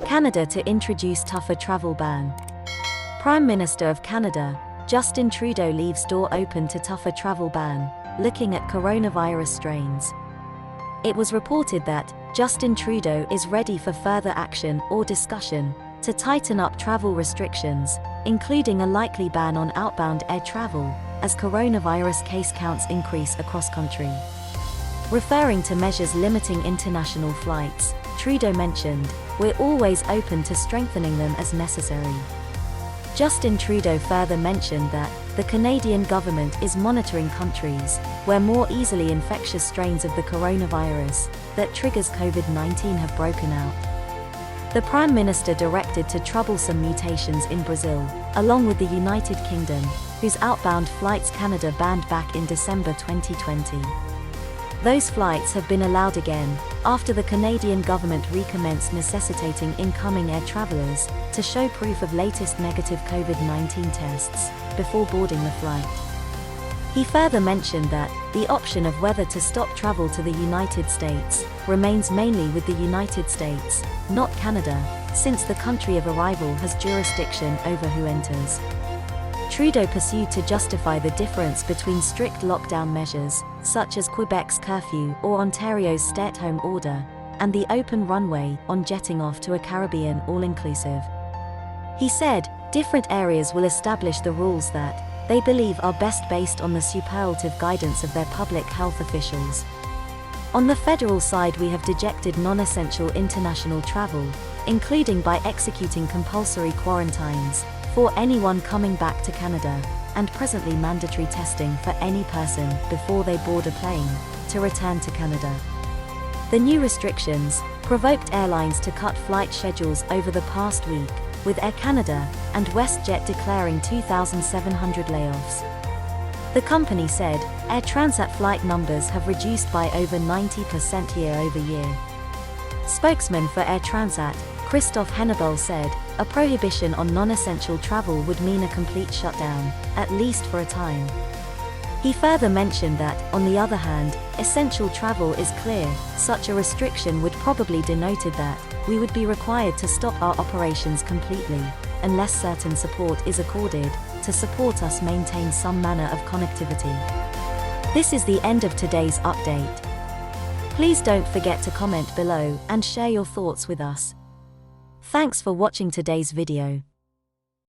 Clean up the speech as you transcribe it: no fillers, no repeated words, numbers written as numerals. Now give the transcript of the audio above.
Canada to introduce tougher travel ban. Prime Minister of Canada, Justin Trudeau leaves door open to tougher travel ban, looking at coronavirus strains. It was reported that Justin Trudeau is ready for further action or discussion to tighten up travel restrictions, including a likely ban on outbound air travel, as coronavirus case counts increase across country. Referring to measures limiting international flights, Trudeau mentioned, "We're always open to strengthening them as necessary." Justin Trudeau further mentioned that the Canadian government is monitoring countries where more easily infectious strains of the coronavirus that triggers COVID-19 have broken out. The Prime Minister directed to troublesome mutations in Brazil, along with the United Kingdom, whose outbound flights Canada banned back in December 2020. Those flights have been allowed again, after the Canadian government recommenced necessitating incoming air travelers to show proof of latest negative COVID-19 tests before boarding the flight. He further mentioned that the option of whether to stop travel to the United States remains mainly with the United States, not Canada, since the country of arrival has jurisdiction over who enters. Trudeau pursued to justify the difference between strict lockdown measures, such as Quebec's curfew or Ontario's stay-at-home order, and the open runway on jetting off to a Caribbean all-inclusive. He said, different areas will establish the rules that they believe are best based on the superlative guidance of their public health officials. On the federal side, we have dejected non-essential international travel, including by executing compulsory quarantines for anyone coming back to Canada, and presently mandatory testing for any person before they board a plane to return to Canada. The new restrictions provoked airlines to cut flight schedules over the past week, with Air Canada and WestJet declaring 2,700 layoffs. The company said Air Transat flight numbers have reduced by over 90% year-over-year. Spokesman for Air Transat, Christophe Hennebel, said, "A prohibition on non-essential travel would mean a complete shutdown, at least for a time." He further mentioned that, on the other hand, essential travel is clear. Such a restriction would probably denoted that we would be required to stop our operations completely, unless certain support is accorded to support us maintain some manner of connectivity. This is the end of today's update. Please don't forget to comment below and share your thoughts with us. Thanks for watching today's video.